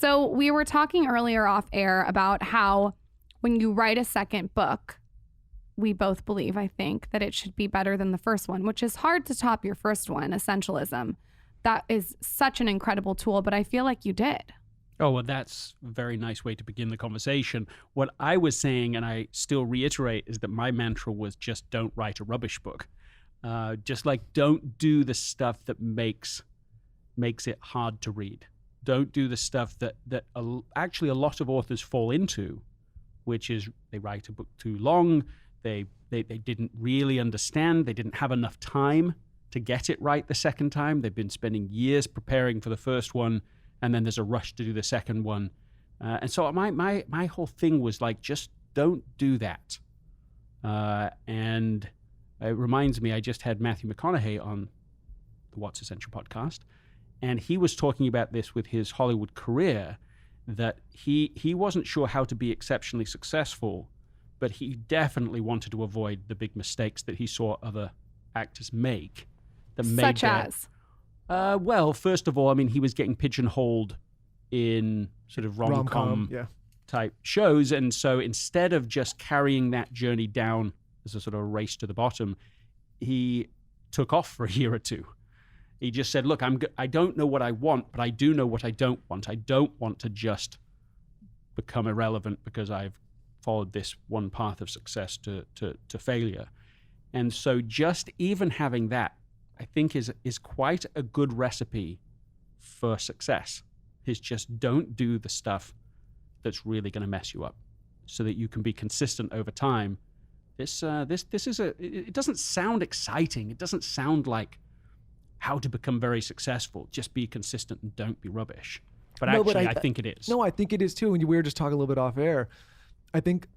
So we were talking earlier off air about how when you write a second book, we both believe, I think, that it should be better than the first one, which is hard to top your first one, Essentialism. That is such an incredible tool, but I feel like you did. Oh, well, that's a very nice way to begin the conversation. What I was saying, and I still reiterate, is that my mantra was just don't write a rubbish book. Just like don't do the stuff that makes it hard to read. Don't do the stuff that actually a lot of authors fall into, which is they write a book too long, they didn't really understand, they didn't have enough time to get it right the second time. They've been spending years preparing for the first one, and then there's a rush to do the second one. And so my whole thing was like, just don't do that. And it reminds me, I just had Matthew McConaughey on the What's Essential podcast, and he was talking about this with his Hollywood career, that he wasn't sure how to be exceptionally successful, but he definitely wanted to avoid the big mistakes that he saw other actors make. Such as? Well, first of all, I mean, he was getting pigeonholed in sort of rom-com type shows, and so instead of just carrying that journey down as a sort of race to the bottom, he took off for a year or two. He just said, look, I don't know what I want, but I do know what I don't want. I don't want to just become irrelevant because I've followed this one path of success to failure. And so just even having that, I think is quite a good recipe for success, is just don't do the stuff that's really going to mess you up so that you can be consistent over time. This is it doesn't sound exciting. It doesn't sound like how to become very successful. Just be consistent and don't be rubbish. But I think it is. No, I think it is too. And we were just talking a little bit off air. I think,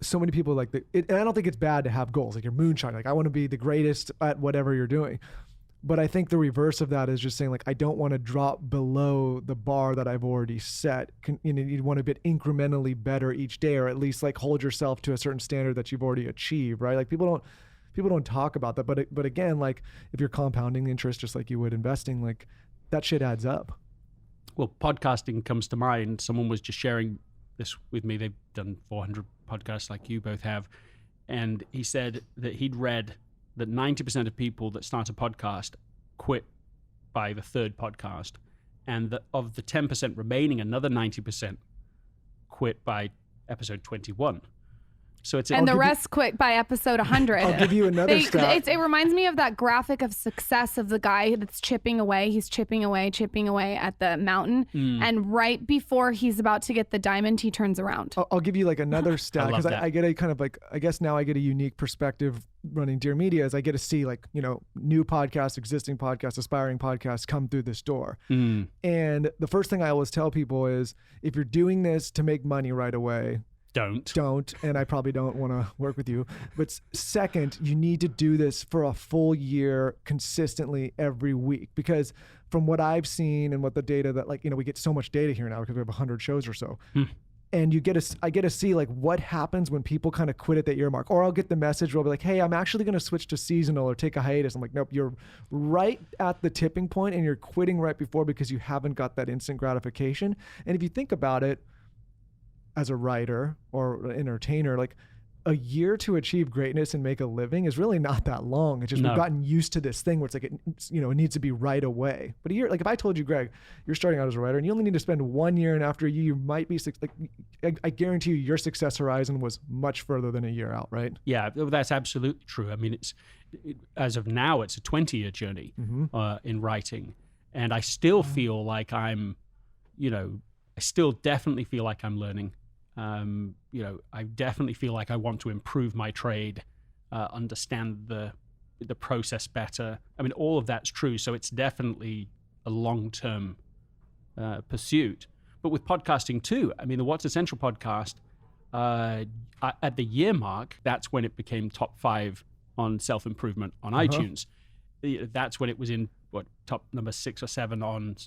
so many people and I don't think it's bad to have goals, like your moonshine. Like I want to be the greatest at whatever you're doing. But I think the reverse of that is just saying like, I don't want to drop below the bar that I've already set. You want to get incrementally better each day, or at least like hold yourself to a certain standard that you've already achieved, right? Like people don't talk about that. But again, like if you're compounding interest, just like you would investing, like that shit adds up. Well, podcasting comes to mind. Someone was just sharing this with me. They've done 400 podcasts like you both have. And he said that he'd read that 90% of people that start a podcast quit by the third podcast. And that of the 10% remaining, another 90% quit by episode 21. So the rest quit by episode 100. I'll give you another stat. It reminds me of that graphic of success of the guy that's chipping away. He's chipping away at the mountain. And right before he's about to get the diamond, he turns around. I'll give you like another stat, because I get a kind of like, I guess now I get a unique perspective running Dear Media, as I get to see like, new podcasts, existing podcasts, aspiring podcasts come through this door. And the first thing I always tell people is, if you're doing this to make money right away, Don't, and I probably don't want to work with you. But second, you need to do this for a full year consistently every week, because from what I've seen and what the data that we get so much data here now because we have 100 shows or so. And I get to see like what happens when people kind of quit at the year mark, or I'll get the message where I'll be like, hey, I'm actually going to switch to seasonal or take a hiatus. I'm like, nope, you're right at the tipping point and you're quitting right before because you haven't got that instant gratification. And if you think about it, as a writer or an entertainer, like a year to achieve greatness and make a living is really not that long. It's just we've gotten used to this thing where it's like, it needs to be right away. But a year, like if I told you, Greg, you're starting out as a writer and you only need to spend 1 year, and after a year, you might be I guarantee you your success horizon was much further than a year out, right? Yeah, that's absolutely true. I mean, as of now, it's a 20-year journey in writing. And I still feel like I still definitely feel like I'm learning. I definitely feel like I want to improve my trade, understand the process better. I mean, all of that's true. So it's definitely a long-term pursuit. But with podcasting too, I mean, the What's Essential podcast, at the year mark, that's when it became top 5 on self-improvement on iTunes. That's when it was in top number 6 or 7 on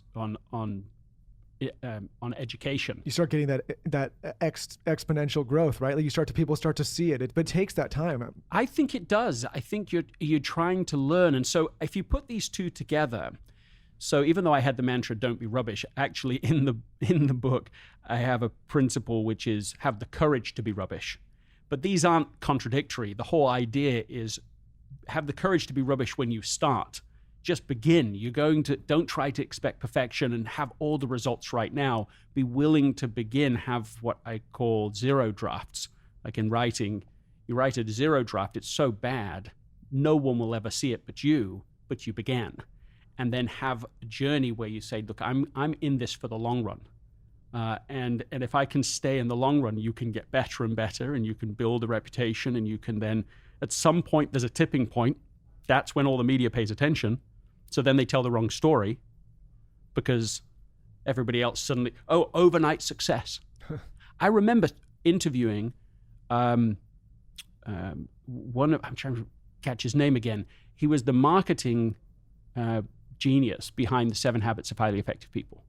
education. You start getting that exponential growth, right? Like people start to see it, but it takes that time. I think it does. I think you're trying to learn, and so if you put these two together, So even though I had the mantra, don't be rubbish, actually in the book, I have a principle which is have the courage to be rubbish. But these aren't contradictory. The whole idea is have the courage to be rubbish when you start. Just begin. Don't try to expect perfection and have all the results right now. Be willing to begin, have what I call zero drafts. Like in writing, you write a zero draft, it's so bad, no one will ever see it but you began. And then have a journey where you say, look, I'm in this for the long run. And if I can stay in the long run, you can get better and better, and you can build a reputation, and you can then, at some point, there's a tipping point. That's when all the media pays attention. So then they tell the wrong story because everybody else suddenly, overnight success. I remember interviewing I'm trying to catch his name again. He was the marketing genius behind the 7 Habits of Highly Effective People.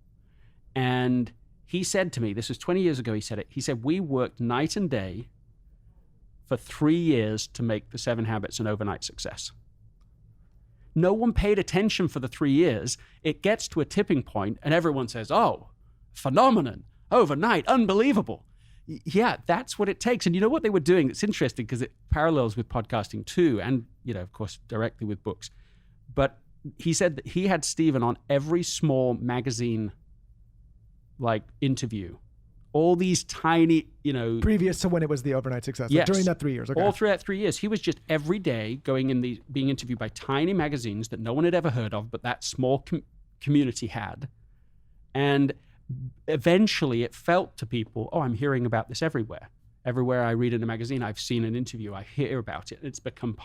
And he said to me, this was 20 years ago, he said, we worked night and day for 3 years to make the 7 Habits an overnight success. No one paid attention for the 3 years. It gets to a tipping point and everyone says, oh, phenomenon, overnight, unbelievable. Yeah, that's what it takes. And you know what they were doing? It's interesting because it parallels with podcasting too, and, of course, directly with books. But he said that he had Stephen on every small magazine interview. All these tiny, previous to when it was the overnight success. Yes. During that 3 years. Okay. All through that 3 years. He was just every day being interviewed by tiny magazines that no one had ever heard of, but that small community had. And eventually it felt to people, I'm hearing about this everywhere. Everywhere I read in a magazine, I've seen an interview, I hear about it. It's become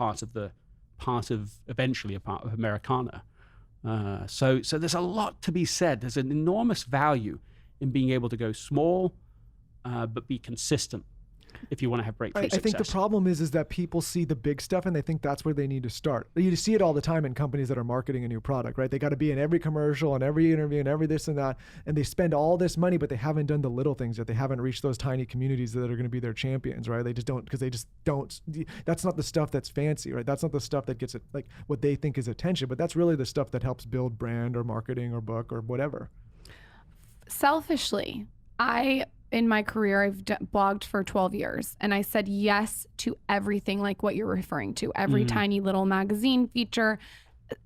eventually a part of Americana. So there's a lot to be said. There's an enormous value in being able to go small, but be consistent if you want to have breakthrough success. I think the problem is that people see the big stuff and they think that's where they need to start. You see it all the time in companies that are marketing a new product, right? They got to be in every commercial and every interview and every this and that, and they spend all this money, but they haven't done the little things yet. They haven't reached those tiny communities that are going to be their champions, right? They just don't, because they just don't. That's not the stuff that's fancy, right? That's not the stuff that gets it, like what they think is attention, but that's really the stuff that helps build brand or marketing or book or whatever. Selfishly, in my career, I've blogged for 12 years, and I said yes to everything like what you're referring to. Every tiny little magazine feature,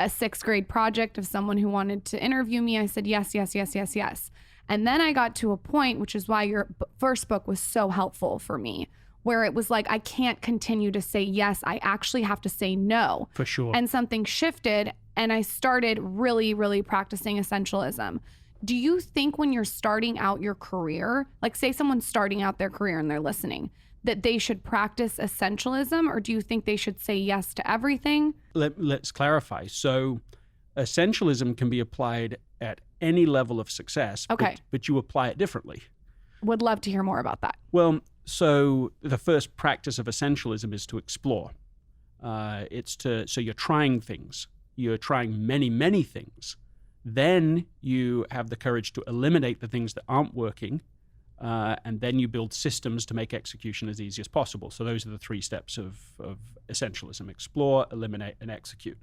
a 6th grade project of someone who wanted to interview me. I said yes, yes, yes, yes, yes. And then I got to a point, which is why your first book was so helpful for me, where it was like, I can't continue to say yes. I actually have to say no. For sure. And something shifted, and I started really, really practicing essentialism. Do you think when you're starting out your career, like say someone's starting out their career and they're listening, that they should practice essentialism, or do you think they should say yes to everything? Let's clarify. So essentialism can be applied at any level of success, okay, but you apply it differently. Would love to hear more about that. Well, so the first practice of essentialism is to explore. So you're trying things. You're trying many, many things. Then you have the courage to eliminate the things that aren't working, and then you build systems to make execution as easy as possible. So those are the 3 steps of essentialism: explore, eliminate, and execute.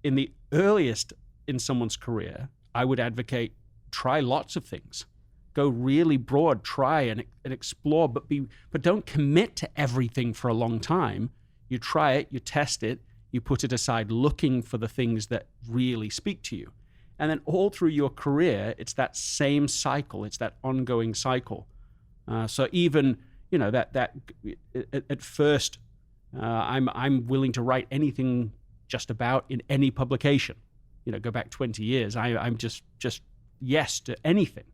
In the earliest in someone's career, I would advocate try lots of things. Go really broad, try and explore, but don't commit to everything for a long time. You try it, you test it, you put it aside looking for the things that really speak to you. And then all through your career, it's that same cycle. It's that ongoing cycle. So even, that at first, I'm willing to write anything just about in any publication. Go back 20 years. I'm just yes to anything,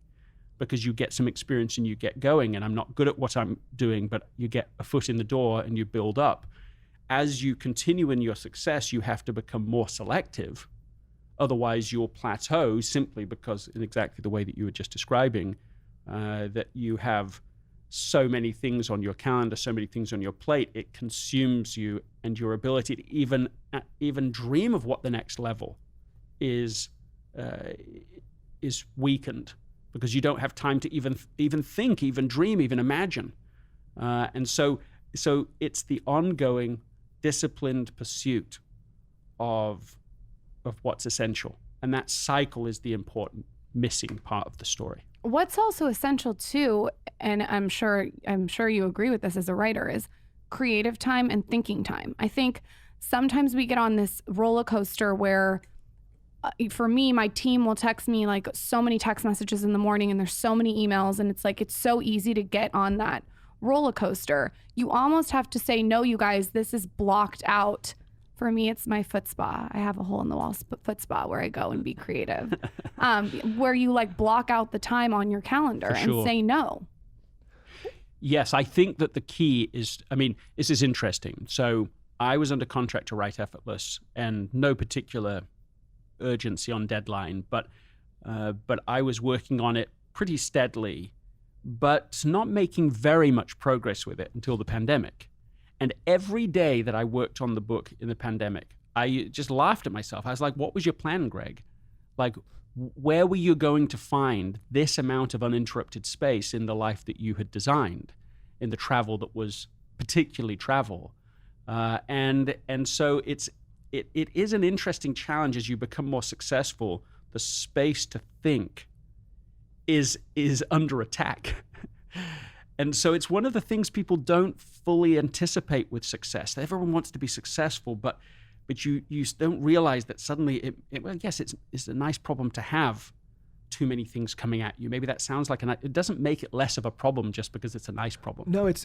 because you get some experience and you get going. And I'm not good at what I'm doing, but you get a foot in the door and you build up. As you continue in your success, you have to become more selective. Otherwise, you'll plateau simply because, in exactly the way that you were just describing, that you have so many things on your calendar, so many things on your plate, it consumes you, and your ability to even dream of what the next level is weakened, because you don't have time to even think, even dream, even imagine. And so it's the ongoing, disciplined pursuit of what's essential. And that cycle is the important missing part of the story. What's also essential too, and I'm sure you agree with this as a writer, is creative time and thinking time. I think sometimes we get on this roller coaster where for me, my team will text me like so many text messages in the morning and there's so many emails, and it's like it's so easy to get on that roller coaster. You almost have to say, no, you guys, this is blocked out. For me, it's my foot spa. I have a hole in the wall foot spa where I go and be creative, where you like block out the time on your calendar and say no. Yes, I think that the key is, I mean, this is interesting. So I was under contract to write Effortless and no particular urgency on deadline, but I was working on it pretty steadily, but not making very much progress with it until the pandemic. And every day that I worked on the book in the pandemic, I just laughed at myself. I was like, what was your plan, Greg? Like, where were you going to find this amount of uninterrupted space in the life that you had designed, in the travel that was particularly travel? And so it is an interesting challenge as you become more successful. The space to think is under attack. And so it's one of the things people don't fully anticipate with success. Everyone wants to be successful, but you don't realize that suddenly well, yes, it's a nice problem to have too many things coming at you. Maybe that sounds like it doesn't make it less of a problem just because it's a nice problem. No, it's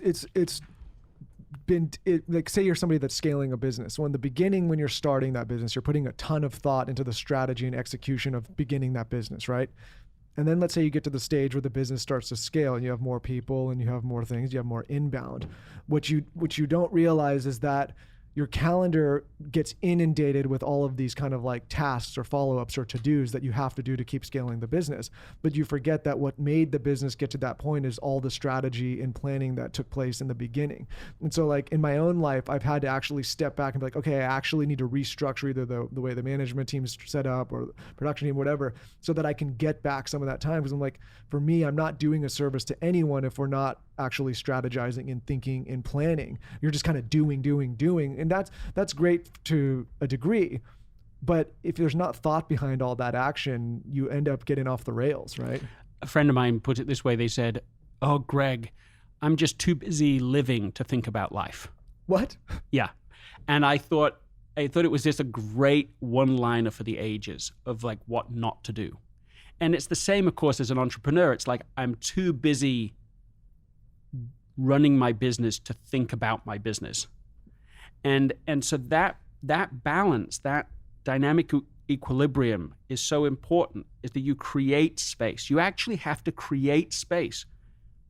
been like, say you're somebody that's scaling a business. So in the beginning, when you're starting that business, you're putting a ton of thought into the strategy and execution of beginning that business, right? And then let's say you get to the stage where the business starts to scale and you have more people and you have more things, you have more inbound. What you don't realize is that your calendar gets inundated with all of these kind of like tasks or follow-ups or to-dos that you have to do to keep scaling the business. But you forget that what made the business get to that point is all the strategy and planning that took place in the beginning. And so like in my own life, I've had to actually step back and be like, okay, I actually need to restructure either the way the management team is set up or the production team, whatever, so that I can get back some of that time. Because I'm like, for me, I'm not doing a service to anyone if we're not actually strategizing and thinking and planning. You're just kind of doing. And that's great to a degree. But if there's not thought behind all that action, you end up getting off the rails, right? A friend of mine put it this way. They said, oh, Greg, I'm just too busy living to think about life. What? Yeah. And I thought it was just a great one-liner for the ages of like what not to do. And it's the same, of course, as an entrepreneur. It's like, I'm too busy running my business to think about my business. And so that balance, that dynamic equilibrium is so important, is that you create space. You actually have to create space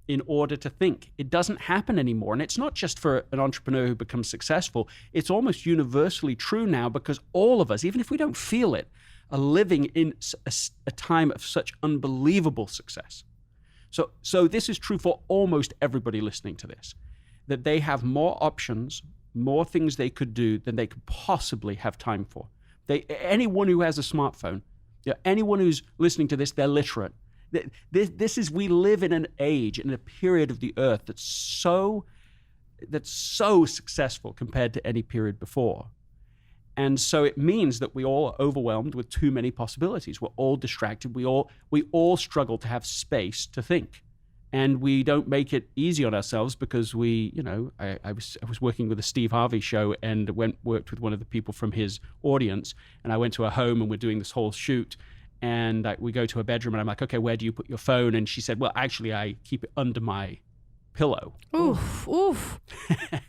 in order to think. It doesn't happen anymore. And it's not just for an entrepreneur who becomes successful. It's almost universally true now because all of us, even if we don't feel it, are living in a time of such unbelievable success. So this is true for almost everybody listening to this, that they have more options, more things they could do than they could possibly have time for. Anyone who has a smartphone, anyone who's listening to this, they're literate. We live in an age, in a period of the earth that's so successful compared to any period before. And so it means that we all are overwhelmed with too many possibilities. We're all distracted. We all struggle to have space to think. And we don't make it easy on ourselves because I was working with a Steve Harvey show and worked with one of the people from his audience. And I went to her home and we're doing this whole shoot. And we go to her bedroom and I'm like, okay, where do you put your phone? And she said, well, actually, I keep it under my pillow. Oof.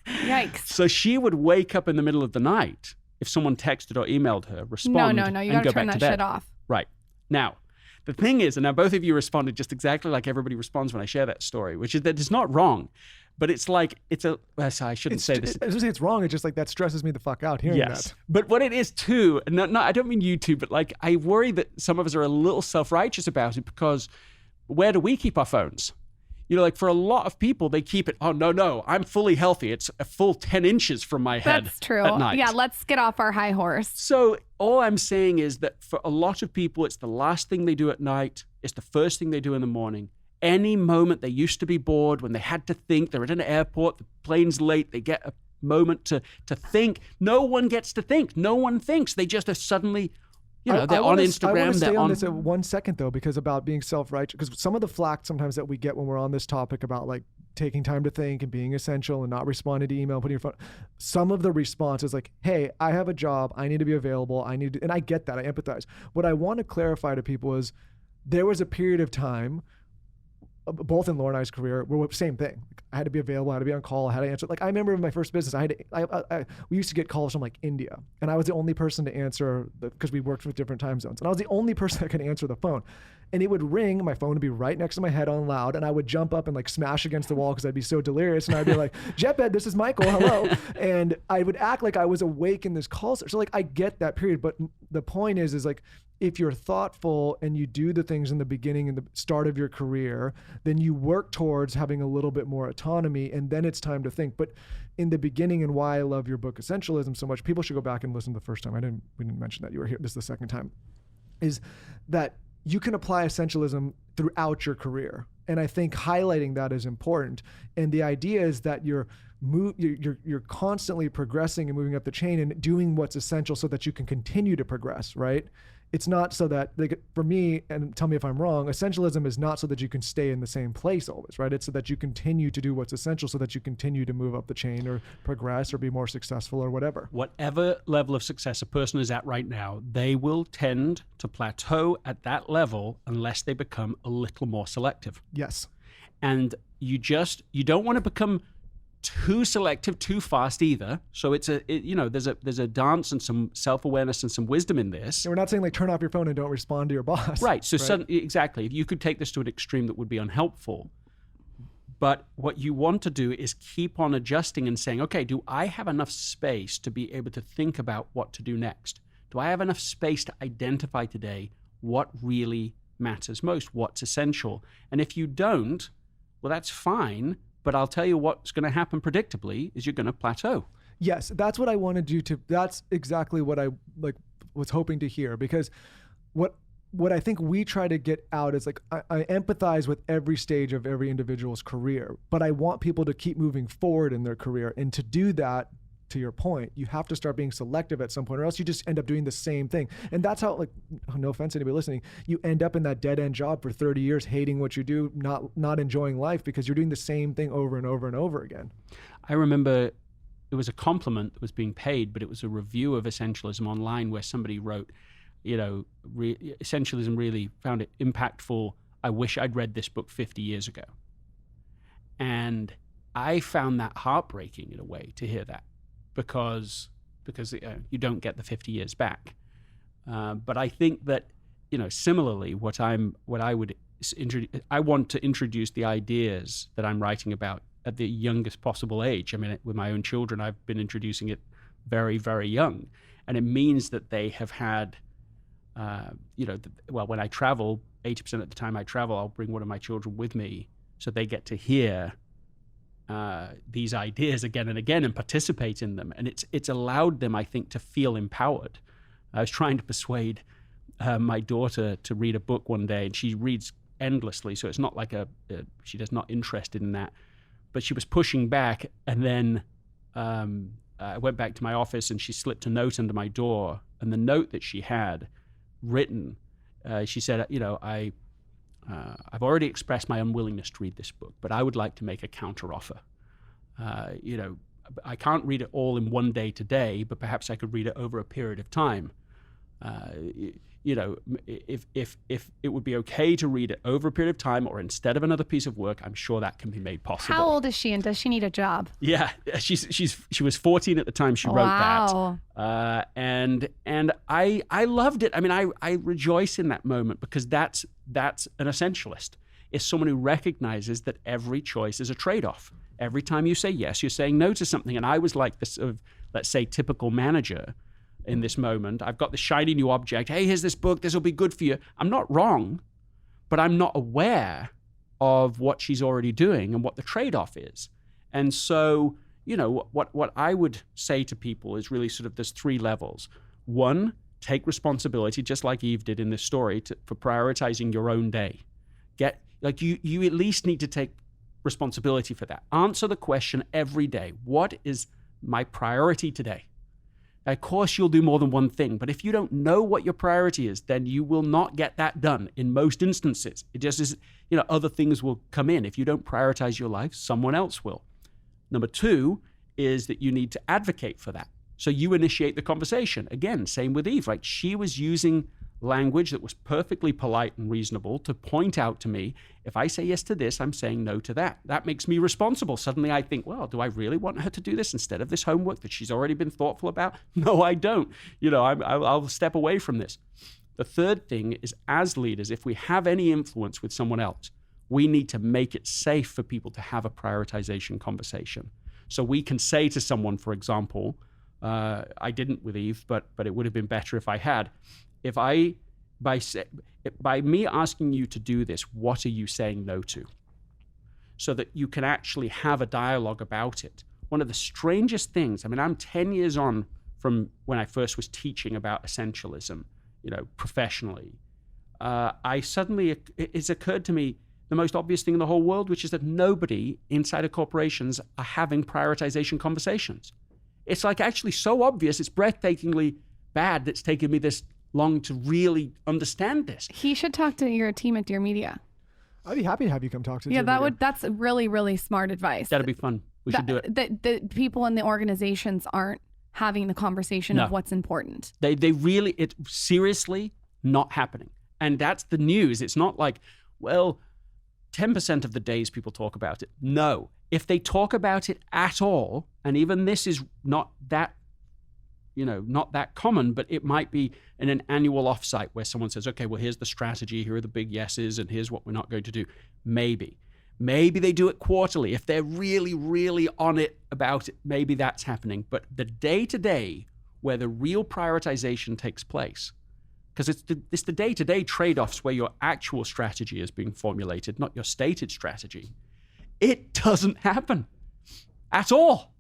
Yikes. So she would wake up in the middle of the night if someone texted or emailed her, respond, No, you gotta turn that shit off. Right. Now, the thing is, and now both of you responded just exactly like everybody responds when I share that story, which is that it's not wrong, but it's like, I shouldn't say this. I was gonna say it's wrong, it's just like that stresses me the fuck out hearing that. But what it is too, no, I don't mean you two, but like I worry that some of us are a little self-righteous about it because where do we keep our phones? Like for a lot of people, they keep it, oh, no, I'm fully healthy. It's a full 10 inches from my head. That's true. At night. Yeah, let's get off our high horse. So all I'm saying is that for a lot of people, it's the last thing they do at night. It's the first thing they do in the morning. Any moment they used to be bored, when they had to think, they're at an airport, the plane's late, they get a moment to think. No one gets to think. No one thinks. They just are suddenly You know, they're on Instagram. I want to stay on this at 1 second though, because about being self-righteous, because some of the flack sometimes that we get when we're on this topic about like taking time to think and being essential and not responding to email, putting your phone, some of the response is like, hey, I have a job. I need to be available. And I get that. I empathize. What I want to clarify to people is there was a period of time, both in Laura and I's career, were same thing. I had to be available. I had to be on call. I had to answer. Like I remember in my first business, we used to get calls from like India, and I was the only person to answer because we worked with different time zones, and I was the only person that could answer the phone. And it would ring, my phone would be right next to my head on loud, and I would jump up and like smash against the wall because I'd be so delirious, and I'd be like, Jetbed, this is Michael, hello. And I would act like I was awake in this call. So like I get that period, but the point is like, if you're thoughtful and you do the things in the beginning and the start of your career, then you work towards having a little bit more autonomy, and then it's time to think. But in the beginning, and why I love your book, Essentialism, so much, people should go back and listen the first time. We didn't mention that you were here. This is the second time. Is that you can apply essentialism throughout your career. And I think highlighting that is important. And the idea is that you're constantly progressing and moving up the chain and doing what's essential so that you can continue to progress, right? It's not so that, like, for me, and tell me if I'm wrong, essentialism is not so that you can stay in the same place always, right? It's so that you continue to do what's essential so that you continue to move up the chain or progress or be more successful or whatever. Whatever level of success a person is at right now, they will tend to plateau at that level unless they become a little more selective. Yes. And you don't want to become too selective too fast either. So there's a dance and some self-awareness and some wisdom in this. And we're not saying like turn off your phone and don't respond to your boss. Right. So exactly. You could take this to an extreme that would be unhelpful. But what you want to do is keep on adjusting and saying, okay, do I have enough space to be able to think about what to do next? Do I have enough space to identify today what really matters most, what's essential? And if you don't, well, that's fine. But I'll tell you what's going to happen predictably is you're going to plateau. Yes, that's what I want to do that's exactly what I was hoping to hear, because what I think we try to get out is like, I empathize with every stage of every individual's career, but I want people to keep moving forward in their career. And to do that, to your point, you have to start being selective at some point, or else you just end up doing the same thing. And that's how, like, no offense to anybody listening, you end up in that dead end job for 30 years, hating what you do, not enjoying life because you're doing the same thing over and over and over again. I remember it was a compliment that was being paid, but it was a review of Essentialism online where somebody wrote, Essentialism really found it impactful. I wish I'd read this book 50 years ago. And I found that heartbreaking in a way to hear that. Because you don't get the 50 years back. But I think that, similarly, I want to introduce the ideas that I'm writing about at the youngest possible age. I mean, with my own children, I've been introducing it very, very young. And it means that they have had, when I travel, 80% of the time I travel, I'll bring one of my children with me so they get to hear these ideas again and again and participate in them. And it's allowed them, I think, to feel empowered. I was trying to persuade my daughter to read a book one day, and she reads endlessly, so it's not like she does not interested in that. But she was pushing back, and then I went back to my office, and she slipped a note under my door. And the note that she had written, she said, I've already expressed my unwillingness to read this book, but I would like to make a counteroffer. I can't read it all in one day today, but perhaps I could read it over a period of time. If it would be okay to read it over a period of time or instead of another piece of work, I'm sure that can be made possible. How old is she, and does she need a job? Yeah, she was 14 at the time she wrote that. And I loved it. I mean, I rejoice in that moment because that's an essentialist. Is someone who recognizes that every choice is a trade-off. Every time you say yes, you're saying no to something. And I was like this sort of, let's say, typical manager in this moment. I've got the shiny new object. Hey, here's this book. This will be good for you. I'm not wrong, but I'm not aware of what she's already doing and what the trade-off is. And so, what I would say to people is really sort of there's three levels. One, take responsibility, just like Eve did in this story, for prioritizing your own day. You at least need to take responsibility for that. Answer the question every day. What is my priority today? Of course, you'll do more than one thing, but if you don't know what your priority is, then you will not get that done in most instances. It just is, other things will come in. If you don't prioritize your life, someone else will. Number 2 is that you need to advocate for that. So you initiate the conversation. Again, same with Eve, right? She was using language that was perfectly polite and reasonable to point out to me, if I say yes to this, I'm saying no to that. That makes me responsible. Suddenly I think, well, do I really want her to do this instead of this homework that she's already been thoughtful about? No, I don't. I'll step away from this. The third thing is, as leaders, if we have any influence with someone else, we need to make it safe for people to have a prioritization conversation. So we can say to someone, for example, I didn't with Eve, but it would have been better if I had. By me asking you to do this, what are you saying no to? So that you can actually have a dialogue about it. One of the strangest things, I'm 10 years on from when I first was teaching about essentialism, professionally. It's occurred to me the most obvious thing in the whole world, which is that nobody inside of corporations are having prioritization conversations. It's like actually so obvious, it's breathtakingly bad that's taken me this long to really understand this. He should talk to your team at Dear Media. I'd be happy to have you come talk to Dear Media. That's really, really smart advice. That'd be fun. We should do it. The people in the organizations aren't having the conversation of what's important. They really, it's seriously not happening. And that's the news. It's not like, 10% of the days people talk about it. No. If they talk about it at all, and even this is not that common, but it might be in an annual offsite where someone says, okay, well, here's the strategy, here are the big yeses, and here's what we're not going to do. Maybe they do it quarterly. If they're really, really on it about it, maybe that's happening. But the day-to-day where the real prioritization takes place, because it's the day-to-day trade-offs where your actual strategy is being formulated, not your stated strategy, it doesn't happen at all.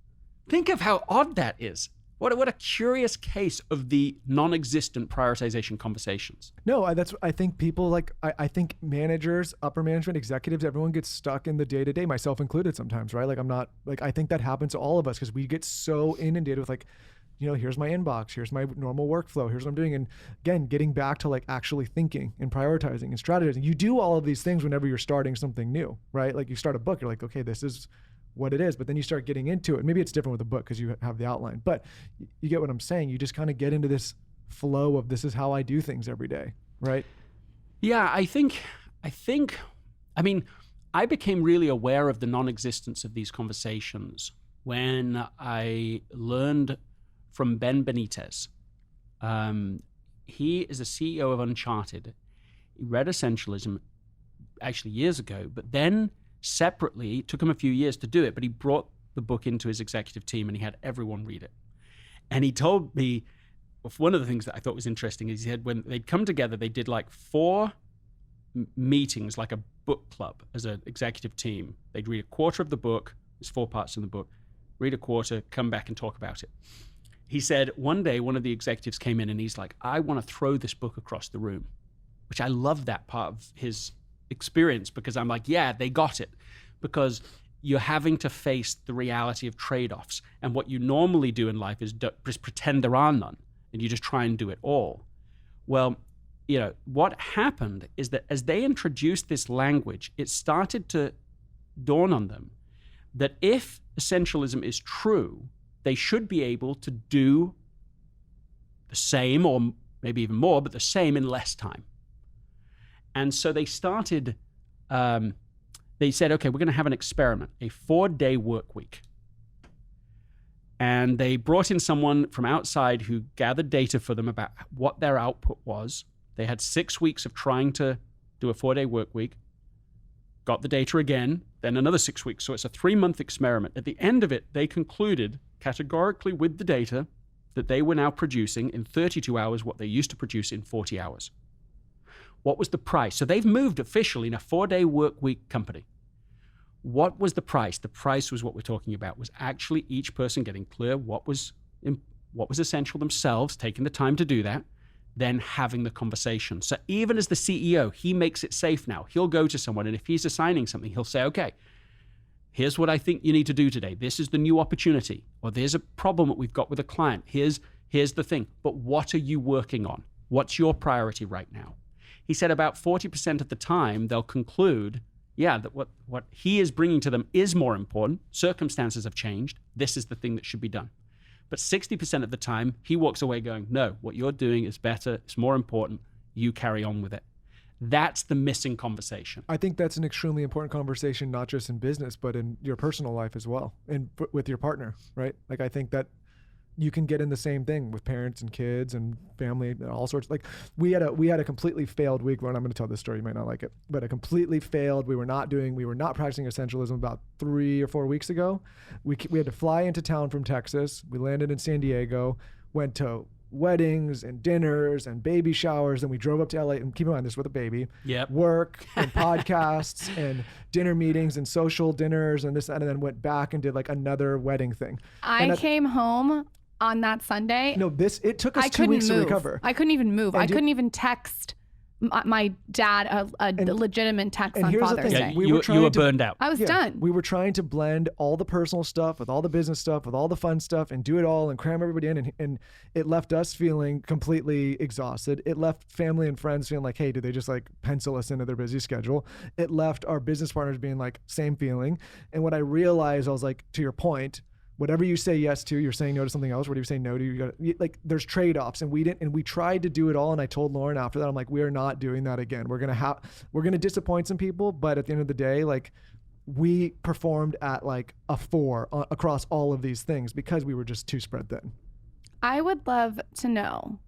Think of how odd that is. What a curious case of the non-existent prioritization conversations. No, I think people I think managers, upper management, executives, everyone gets stuck in the day-to-day, myself included sometimes, right? I think that happens to all of us because we get so inundated with here's my inbox, here's my normal workflow, here's what I'm doing. And again, getting back to actually thinking and prioritizing and strategizing. You do all of these things whenever you're starting something new, right? Like you start a book, you're like, okay, this is what it is, but then you start getting into it. Maybe it's different with a book because you have the outline, but you get what I'm saying. You just kind of get into this flow of this is how I do things every day, right? Yeah, I became really aware of the non-existence of these conversations when I learned from Ben Benitez. He is the CEO of Uncharted. He read Essentialism actually years ago, but then separately, it took him a few years to do it, but he brought the book into his executive team and he had everyone read it. And he told me, one of the things that I thought was interesting is he said when they'd come together, they did 4 meetings, like a book club as an executive team. They'd read a quarter of the book, there's 4 parts in the book, read a quarter, come back and talk about it. He said one day one of the executives came in and he's like, I want to throw this book across the room, which I love that part of his experience because I'm like, yeah, they got it. Because you're having to face the reality of trade-offs. And what you normally do in life is just pretend there are none and you just try and do it all. Well, what happened is that as they introduced this language, it started to dawn on them that if essentialism is true, they should be able to do the same or maybe even more, but the same in less time. And so they started, they said, okay, we're going to have an experiment, a 4-day work week. And they brought in someone from outside who gathered data for them about what their output was. They had 6 weeks of trying to do a 4-day work week, got the data again, then another 6 weeks. So it's a 3-month experiment. At the end of it, they concluded categorically with the data that they were now producing in 32 hours what they used to produce in 40 hours. What was the price? So they've moved officially in a 4-day work week company. What was the price? The price was what we're talking about, was actually each person getting clear what was essential themselves, taking the time to do that, then having the conversation. So even as the CEO, he makes it safe now. He'll go to someone, and if he's assigning something, he'll say, okay, here's what I think you need to do today. This is the new opportunity, or there's a problem that we've got with a client. Here's Here's the thing, but what are you working on? What's your priority right now? He said about 40% of the time, they'll conclude, yeah, that what he is bringing to them is more important. Circumstances have changed. This is the thing that should be done. But 60% of the time, he walks away going, no, what you're doing is better. It's more important. You carry on with it. That's the missing conversation. I think that's an extremely important conversation, not just in business, but in your personal life as well, and with your partner, right? Like, I think that you can get in the same thing with parents and kids and family and all sorts. Like, we had a completely failed week. Well, I'm going to tell this story. You might not like it, but a completely failed. We were not practicing essentialism about 3 or 4 weeks ago. We had to fly into town from Texas. We landed in San Diego, went to weddings and dinners and baby showers, and we drove up to LA, and keep in mind this with a baby. Yep. Work and podcasts and dinner meetings and social dinners and this, and then went back and did like another wedding thing. I came home on that Sunday. No, it took us 2 weeks to recover. I couldn't even move. I couldn't even text my dad a legitimate text on Father's Day. You were burned out. I was done. We were trying to blend all the personal stuff with all the business stuff, with all the fun stuff, and do it all and cram everybody in. And it left us feeling completely exhausted. It left family and friends feeling like, hey, did they just like pencil us into their busy schedule? It left our business partners being like, same feeling. And what I realized, I was like, to your point, whatever you say yes to, you're saying no to something else. Whatever you say no to, you like, there's trade-offs, and we didn't, and we tried to do it all. And I told Lauren after that, I'm like, we are not doing that again. We're going to disappoint some people, but at the end of the day, like, we performed at like a 4 across all of these things because we were just too spread thin. I would love to know,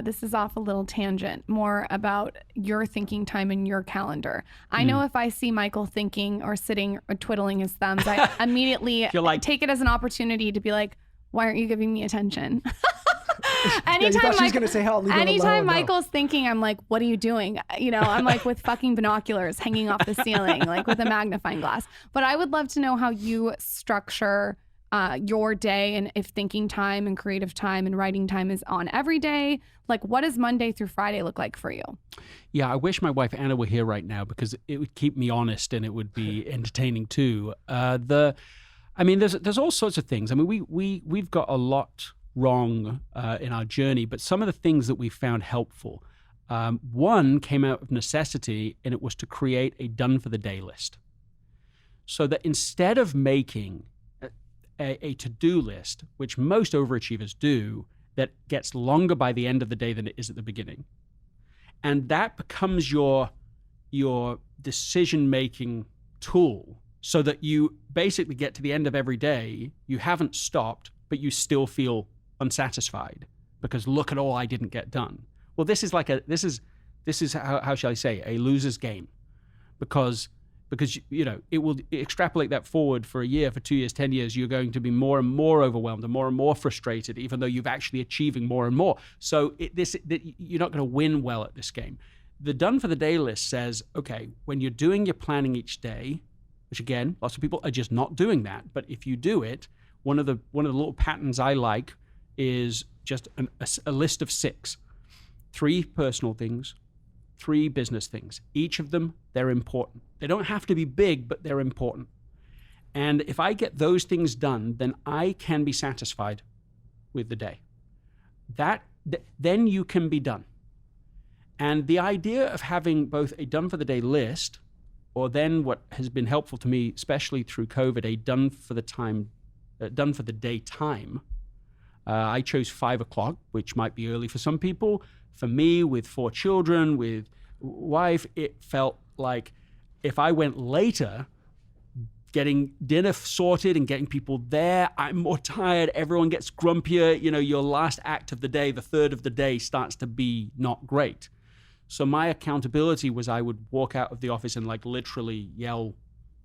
this is off a little tangent, more about your thinking time in your calendar. I know if I see Michael thinking or sitting or twiddling his thumbs, I immediately take it as an opportunity to be like, why aren't you giving me attention? Anytime Michael's thinking, I'm like, what are you doing? I'm like with fucking binoculars hanging off the ceiling, like with a magnifying glass. But I would love to know how you structure your day, and if thinking time and creative time and writing time is on every day. Like, what does Monday through Friday look like for you? Yeah, I wish my wife Anna were here right now, because it would keep me honest and it would be entertaining too. There's all sorts of things. I mean, we've got a lot wrong in our journey, but some of the things that we found helpful. One came out of necessity, and it was to create a done for the day list, so that instead of making a to-do list, which most overachievers do, that gets longer by the end of the day than it is at the beginning. And that becomes your decision-making tool, so that you basically get to the end of every day, you haven't stopped, but you still feel unsatisfied because look at all I didn't get done. Well, this is how shall I say, a loser's game, because it will extrapolate that forward for a year, for 2 years, 10 years. You're going to be more and more overwhelmed and more frustrated, even though you've actually achieving more and more. So you're not going to win well at this game. The done for the day list says, okay, when you're doing your planning each day, which again, lots of people are just not doing that. But if you do it, one of the little patterns I like is just a list of 6, 3 personal things, 3 business things. Each of them, they're important. They don't have to be big, but they're important. And if I get those things done, then I can be satisfied with the day. Then you can be done. And the idea of having both a done for the day list, or then what has been helpful to me, especially through COVID, a done for the day time. I chose 5 o'clock, which might be early for some people. For me, with 4 children, with wife, it felt like if I went later, getting dinner sorted and getting people there, I'm more tired. Everyone gets grumpier. Your last act of the day, the third of the day, starts to be not great. So my accountability was I would walk out of the office and like literally yell,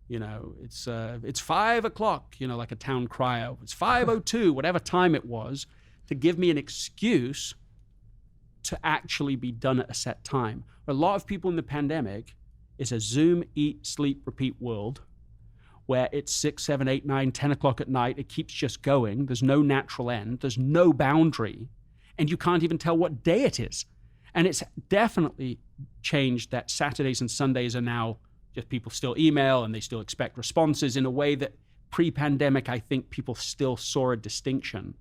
it's 5 o'clock, like a town crier. It's 5:02, whatever time it was, to give me an excuse to actually be done at a set time. A lot of people in the pandemic is a Zoom, eat, sleep, repeat world where it's 6, 7, 8, 9, 10 o'clock at night. It keeps just going. There's no natural end. There's no boundary. And you can't even tell what day it is. And it's definitely changed that Saturdays and Sundays are now just people still email and they still expect responses in a way that pre-pandemic, I think people still saw a distinction.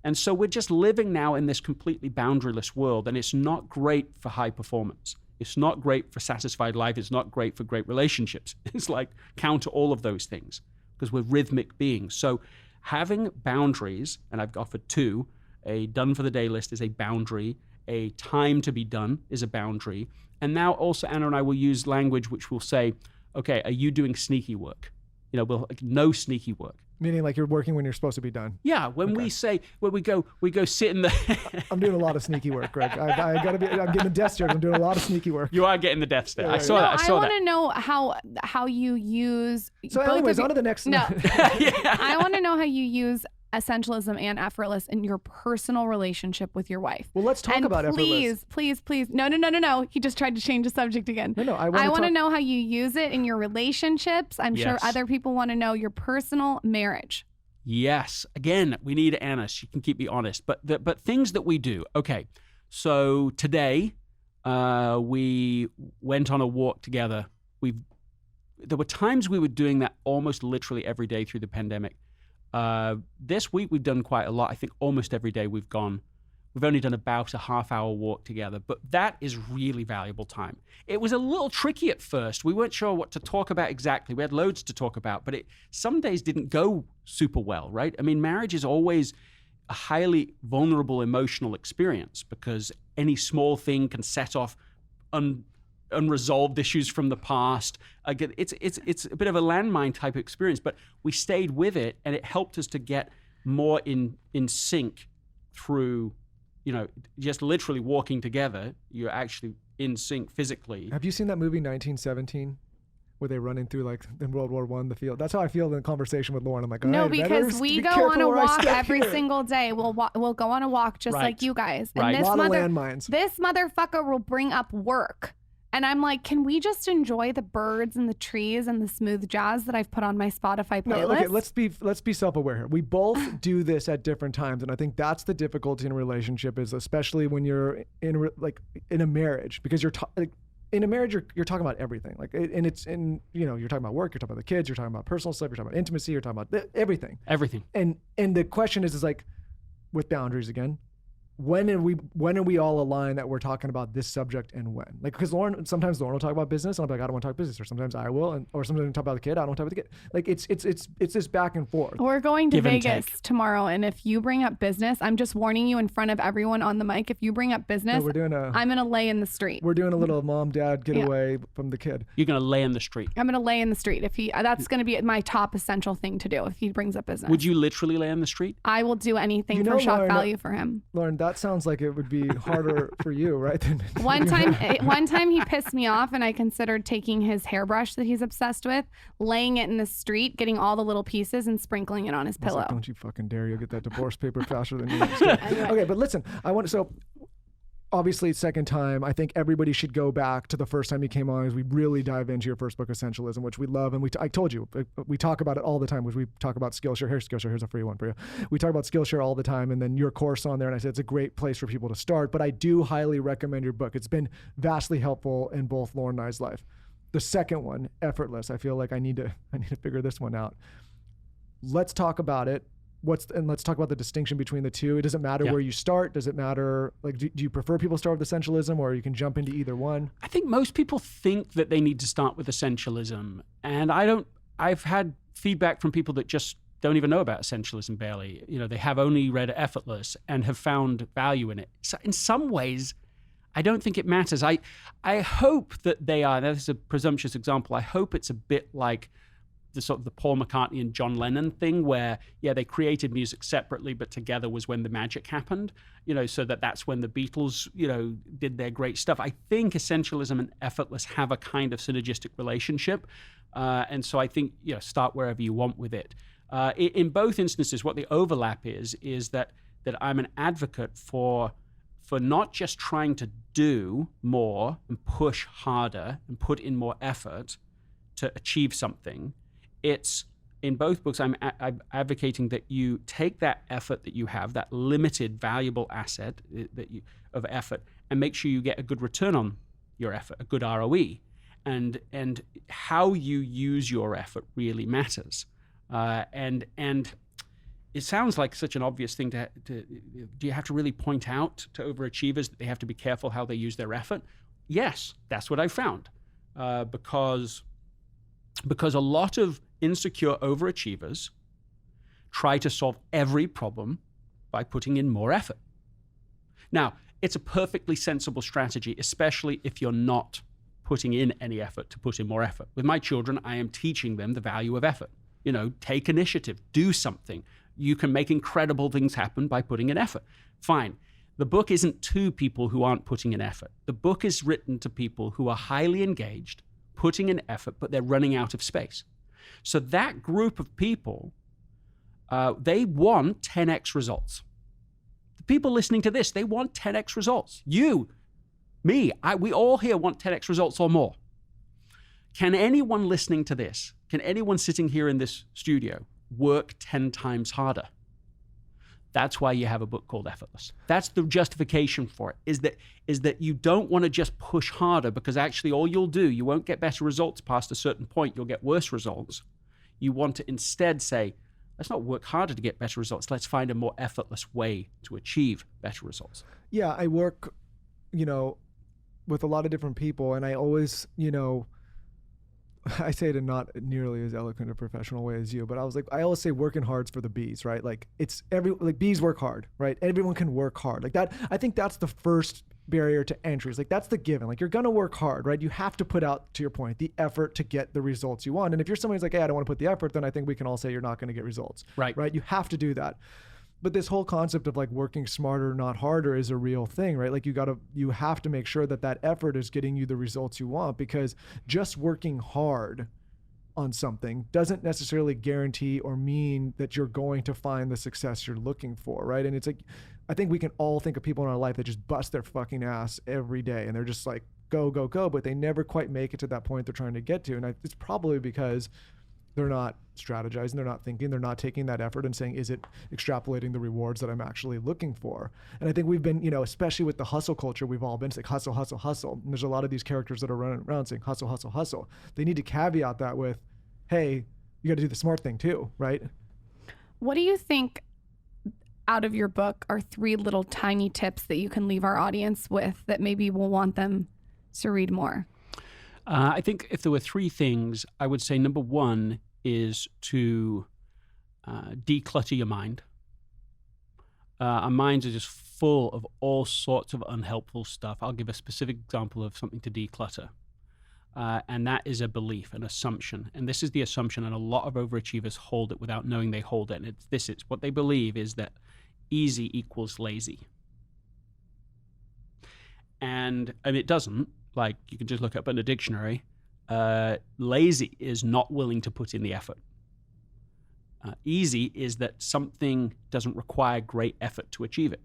And so we're just living now in this completely boundaryless world, and it's not great for high performance. It's not great for satisfied life. It's not great for great relationships. It's like counter all of those things because we're rhythmic beings. So having boundaries, and I've offered two, a done for the day list is a boundary, a time to be done is a boundary. And now also Anna and I will use language which will say, okay, are you doing sneaky work? We'll no sneaky work. Meaning like you're working when you're supposed to be done. Yeah, when we go sit in the... I'm doing a lot of sneaky work, Greg. I'm getting the death stare. I'm doing a lot of sneaky work. You are getting the death stare. Yeah, I saw that. I want to know how you use... So anyways, on to the next... No. I want to know how you use Essentialism and Effortless in your personal relationship with your wife. Well, let's talk about Effortless. Please. No. He just tried to change the subject again. No. I want to know how you use it in your relationships. I'm sure other people want to know your personal marriage. Yes. Again, we need Anna. She can keep me honest. But things that we do. Okay. So today, we went on a walk together. There were times we were doing that almost literally every day through the pandemic. This week we've done quite a lot. I think almost every day we've only done about a half-hour walk together, but that is really valuable time. It was a little tricky at first. We weren't sure what to talk about exactly. We had loads to talk about, but some days didn't go super well, right? I mean, marriage is always a highly vulnerable emotional experience because any small thing can set off unresolved issues from the past. Again, it's a bit of a landmine type of experience, but we stayed with it, and it helped us to get more in sync through, just literally walking together. You're actually in sync physically. Have you seen that movie 1917? Where they're running through like in World War I the field. That's how I feel in the conversation with Lauren. I'm like, no, because we go on a walk every single day. We'll go on a walk just like you guys. And a lot of landmines. This motherfucker will bring up work. And I'm like, can we just enjoy the birds and the trees and the smooth jazz that I've put on my Spotify playlist? No, okay, let's be self-aware here. We both do this at different times, and I think that's the difficulty in a relationship, is especially when you're in a marriage, because in a marriage you're talking about everything. You're talking about work, you're talking about the kids, you're talking about personal stuff, you're talking about intimacy, you're talking about everything. Everything. And the question is like, with boundaries again. When are we all aligned that we're talking about this subject and when? Like, because sometimes Lauren will talk about business and I'll be like, I don't want to talk business, or sometimes I will, or sometimes we talk about the kid, I don't want to talk about the kid. Like it's this back and forth. We're going to Vegas tomorrow, and if you bring up business, I'm just warning you in front of everyone on the mic. If you bring up business, I'm gonna lay in the street. We're doing a little mom-dad getaway from the kid. You're gonna lay in the street. I'm gonna lay in the street. That's gonna be my top essential thing to do if he brings up business. Would you literally lay in the street? I will do anything for shock value for him. Lauren, that sounds like it would be harder for you, right? One time he pissed me off, and I considered taking his hairbrush that he's obsessed with, laying it in the street, getting all the little pieces and sprinkling it on his pillow. Like, don't you fucking dare. You'll get that divorce paper faster than you. Okay, but listen, obviously, second time, I think everybody should go back to the first time you came on, as we really dive into your first book, Essentialism, which we love. And I told you, we talk about it all the time. We talk about Skillshare. Here's Skillshare. Here's a free one for you. We talk about Skillshare all the time, and then your course on there. And I said it's a great place for people to start. But I do highly recommend your book. It's been vastly helpful in both Lauren and I's life. The second one, Effortless. I feel like I need to figure this one out. Let's talk about it. Let's talk about the distinction between the two. It doesn't matter where you start. Does it matter? Like, do you prefer people start with Essentialism, or you can jump into either one? I think most people think that they need to start with Essentialism. And I've had feedback from people that just don't even know about Essentialism barely. They have only read Effortless and have found value in it. So in some ways, I don't think it matters. I hope that they are, this is a presumptuous example, I hope it's a bit like the sort of the Paul McCartney and John Lennon thing, where they created music separately, but together was when the magic happened. So that's when the Beatles did their great stuff. I think Essentialism and Effortless have a kind of synergistic relationship, and so I think start wherever you want with it. In both instances, what the overlap is that I'm an advocate for not just trying to do more and push harder and put in more effort to achieve something. It's in both books, I'm advocating that you take that effort that you have, that limited, valuable asset of effort, and make sure you get a good return on your effort, a good ROE. And how you use your effort really matters. And it sounds like such an obvious thing to do you have to really point out to overachievers that they have to be careful how they use their effort? Yes, that's what I found. Because a lot of insecure overachievers try to solve every problem by putting in more effort. Now, it's a perfectly sensible strategy, especially if you're not putting in any effort to put in more effort. With my children, I am teaching them the value of effort. Take initiative, do something. You can make incredible things happen by putting in effort. Fine. The book isn't to people who aren't putting in effort. The book is written to people who are highly engaged, putting in effort, but they're running out of space. So that group of people, they want 10x results. The people listening to this, they want 10x results. You, me, we all here want 10x results or more. Can anyone listening to this, can anyone sitting here in this studio work 10 times harder? That's why you have a book called Effortless. That's the justification for it, is that you don't want to just push harder, because actually all you'll do, you won't get better results past a certain point, you'll get worse results. You want to instead say, let's not work harder to get better results, let's find a more effortless way to achieve better results. Yeah, I work, with a lot of different people, and I always, I say it in not nearly as eloquent a professional way as you, but I always say working hard's for the bees, right? Like bees work hard, right? Everyone can work hard like that. I think that's the first barrier to entry. It's like, that's the given. Like, you're going to work hard, right? You have to put out, to your point, the effort to get the results you want. And if you're somebody who's like, hey, I don't want to put the effort, then I think we can all say you're not going to get results, right? You have to do that. But this whole concept of like working smarter, not harder, is a real thing, right? Like, you have to make sure that effort is getting you the results you want, because just working hard on something doesn't necessarily guarantee or mean that you're going to find the success you're looking for, right? And it's like, I think we can all think of people in our life that just bust their fucking ass every day, and they're just like, go, go, go, but they never quite make it to that point they're trying to get to. And it's probably because they're not strategizing, they're not thinking, they're not taking that effort and saying, is it extrapolating the rewards that I'm actually looking for? And I think we've been, especially with the hustle culture, we've all been, it's like hustle, hustle, hustle. And there's a lot of these characters that are running around saying hustle, hustle, hustle. They need to caveat that with, hey, you got to do the smart thing too, right? What do you think out of your book are 3 little tiny tips that you can leave our audience with that maybe will want them to read more? I think if there were 3 things, I would say number 1 is to declutter your mind. Our minds are just full of all sorts of unhelpful stuff. I'll give a specific example of something to declutter. And that is a belief, an assumption. And this is the assumption, and a lot of overachievers hold it without knowing they hold it. And it's what they believe is that easy equals lazy. And it doesn't. Like, you can just look up in a dictionary. Lazy is not willing to put in the effort. Easy is that something doesn't require great effort to achieve it.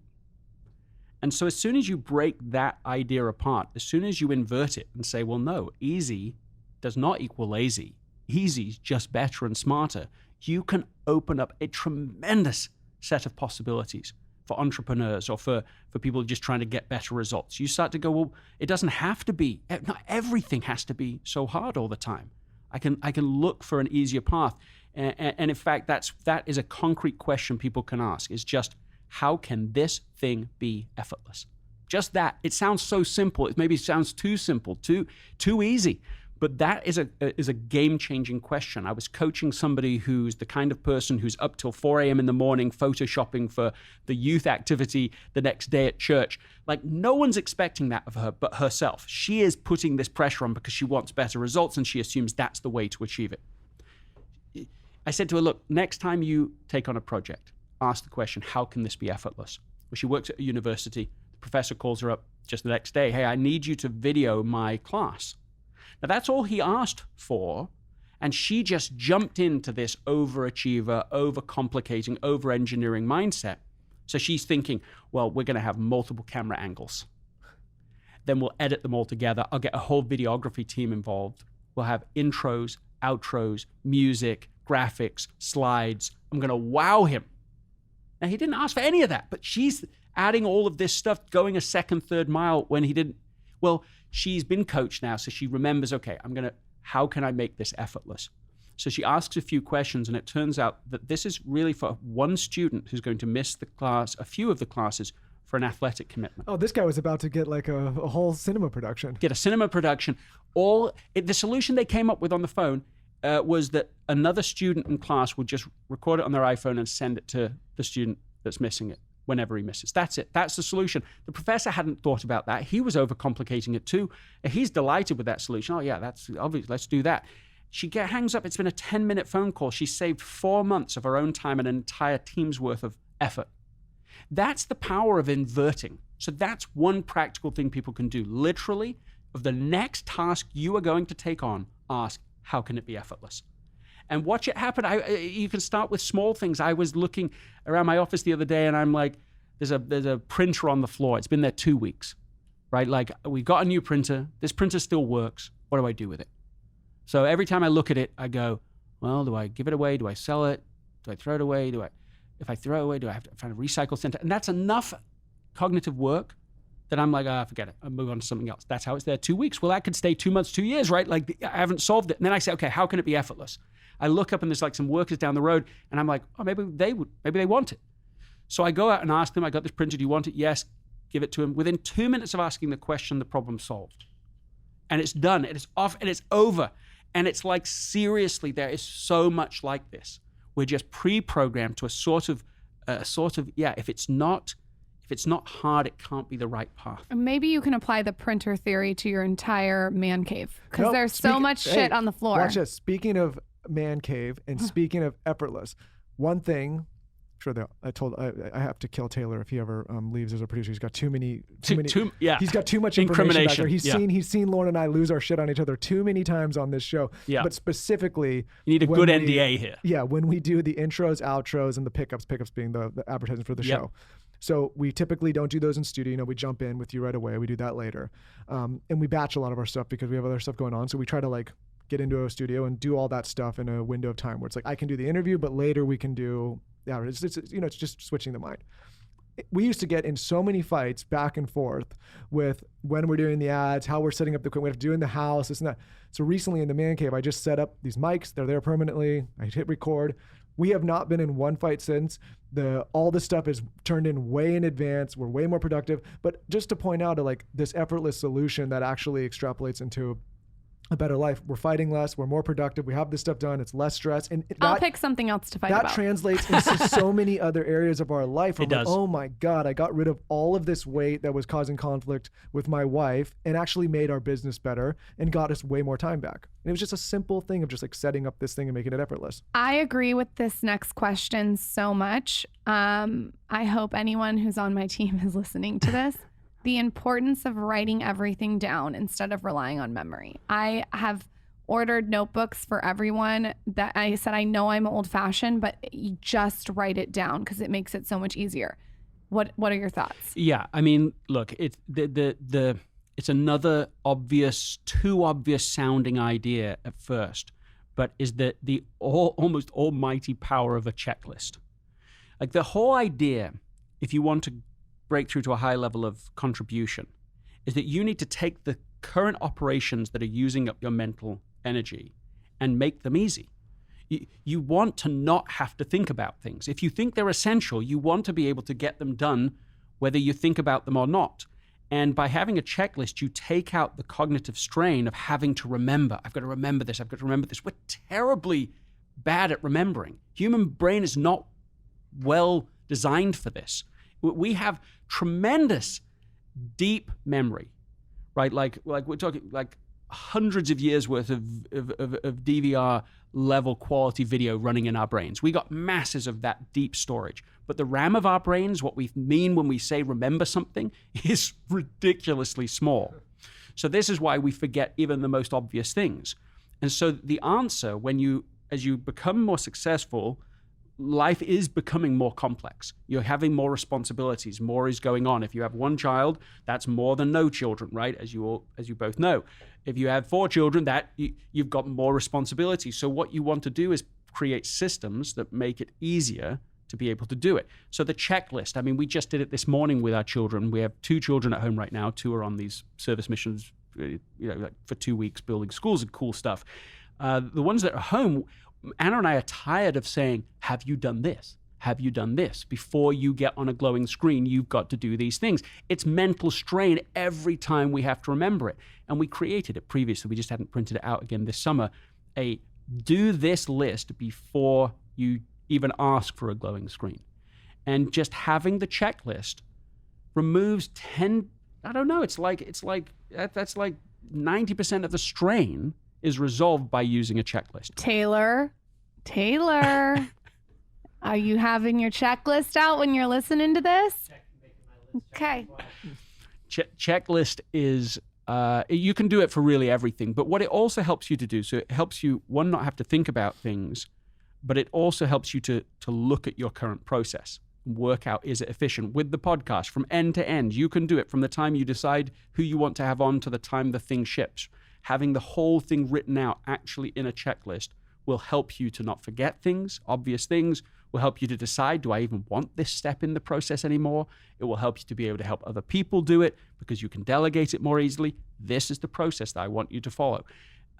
And so as soon as you break that idea apart, as soon as you invert it and say, well, no, easy does not equal lazy. Easy's just better and smarter. You can open up a tremendous set of possibilities for entrepreneurs or for people just trying to get better results. You start to go, well, it doesn't have to be, not everything has to be so hard all the time. I can look for an easier path. And in fact, that is a concrete question people can ask, is just, how can this thing be effortless? Just that. It sounds so simple. It maybe sounds too simple, too easy. But that is a game-changing question. I was coaching somebody who's the kind of person who's up till 4 a.m. in the morning photoshopping for the youth activity the next day at church. Like, no one's expecting that of her but herself. She is putting this pressure on because she wants better results, and she assumes that's the way to achieve it. I said to her, look, next time you take on a project, ask the question, how can this be effortless? Well, she works at a university. The professor calls her up just the next day. Hey, I need you to video my class. Now, that's all he asked for, and she just jumped into this overachiever, overcomplicating, over-engineering mindset. So she's thinking, well, we're going to have multiple camera angles. Then we'll edit them all together. I'll get a whole videography team involved. We'll have intros, outros, music, graphics, slides. I'm going to wow him. Now, he didn't ask for any of that, but she's adding all of this stuff, going a second, third mile when he didn't. Well, she's been coached now, so she remembers, okay, how can I make this effortless? So she asks a few questions, and it turns out that this is really for one student who's going to miss the class, a few of the classes, for an athletic commitment. Oh, this guy was about to get like a whole cinema production. Get a cinema production. The solution they came up with on the phone was that another student in class would just record it on their iPhone and send it to the student that's missing it whenever he misses. That's it. That's the solution. The professor hadn't thought about that. He was overcomplicating it too. He's delighted with that solution. Oh yeah, that's obvious. Let's do that. She hangs up. It's been a 10-minute phone call. She saved 4 months of her own time and an entire team's worth of effort. That's the power of inverting. So that's one practical thing people can do. Literally, of the next task you are going to take on, ask, how can it be effortless? And watch it happen. You can start with small things. I was looking around my office the other day, and I'm like, there's a printer on the floor. It's been there 2 weeks, right? Like, we got a new printer. This printer still works. What do I do with it? So every time I look at it, I go, well, do I give it away? Do I sell it? Do I throw it away? If I throw it away, do I have to find a recycle center? And that's enough cognitive work that I'm like, forget it. I'll move on to something else. That's how it's there 2 weeks. Well, that could stay 2 months, 2 years, right? Like, I haven't solved it. And then I say, okay, how can it be effortless? I look up and there's like some workers down the road, and I'm like, oh, maybe they want it. So I go out and ask them, I got this printer, do you want it? Yes, give it to them. Within 2 minutes of asking the question, the problem's solved. And it's done, it is off, and it's over. And it's like, seriously, there is so much like this. We're just pre-programmed to a sort of, if it's not hard, it can't be the right path. Maybe you can apply the printer theory to your entire man cave, because there's so much shit on the floor. Watch this. Speaking of man cave and speaking of effortless, one thing, I have to kill Taylor if he ever leaves as a producer. He's got too many. He's got too much information back there. He's seen Lauren and I lose our shit on each other too many times on this show. Yeah. But specifically, you need a good NDA here. Yeah, when we do the intros, outros, and the pickups being the advertising for the show. So we typically don't do those in studio. We jump in with you right away. We do that later, and we batch a lot of our stuff because we have other stuff going on. So we try to like get into a studio and do all that stuff in a window of time where it's like I can do the interview, but later we can do. Yeah, it's just switching the mind. We used to get in so many fights back and forth with when we're doing the ads, how we're setting up the equipment, doing the house, this and that. So recently in the man cave, I just set up these mics. They're there permanently. I hit record. We have not been in one fight since. All this stuff is turned in way in advance. We're way more productive. But just to point out like this effortless solution that actually extrapolates into a better life. We're fighting less. We're more productive. We have this stuff done. It's less stress. And I'll pick something else to fight about. That translates into so many other areas of our life. It does. Oh my God, I got rid of all of this weight that was causing conflict with my wife and actually made our business better and got us way more time back. And it was just a simple thing of just like setting up this thing and making it effortless. I agree with this next question so much. I hope anyone who's on my team is listening to this. The importance of writing everything down instead of relying on memory. I have ordered notebooks for everyone that I said, I know I'm old fashioned, but you just write it down because it makes it so much easier. What are your thoughts? Yeah, I mean, look, it's another too obvious sounding idea at first, but is the almost almighty power of a checklist. Like the whole idea, if you want to break through to a high level of contribution, is that you need to take the current operations that are using up your mental energy and make them easy. You want to not have to think about things. If you think they're essential, you want to be able to get them done whether you think about them or not. And by having a checklist, you take out the cognitive strain of having to remember. I've got to remember this. I've got to remember this. We're terribly bad at remembering. Human brain is not well designed for this. We have tremendous deep memory, right? Like we're talking like hundreds of years worth of DVR level quality video running in our brains. We got masses of that deep storage. But the RAM of our brains, what we mean when we say remember something, is ridiculously small. So this is why we forget even the most obvious things. And so the answer, as you become more successful, life is becoming more complex. You're having more responsibilities. More is going on. If you have one child, that's more than no children, right? As you both know. If you have 4 children, you've got more responsibilities. So what you want to do is create systems that make it easier to be able to do it. So the checklist, I mean, we just did it this morning with our children. We have 2 children at home right now. 2 are on these service missions, like for 2 weeks building schools and cool stuff. The ones that are home, Anna and I are tired of saying, have you done this? Have you done this? Before you get on a glowing screen, you've got to do these things. It's mental strain every time we have to remember it. And we created it previously. We just hadn't printed it out again this summer. A do this list before you even ask for a glowing screen. And just having the checklist removes 10, I don't know, that's like 90% of the strain is resolved by using a checklist. Taylor, are you having your checklist out when you're listening to this? Okay. Checklist is, you can do it for really everything, but what it also helps you to do, so it helps you, one, not have to think about things, but it also helps you to look at your current process and work out, is it efficient? With the podcast, from end to end, you can do it from the time you decide who you want to have on to the time the thing ships. Having the whole thing written out actually in a checklist will help you to not forget things, obvious things, will help you to decide, do I even want this step in the process anymore? It will help you to be able to help other people do it because you can delegate it more easily. This is the process that I want you to follow.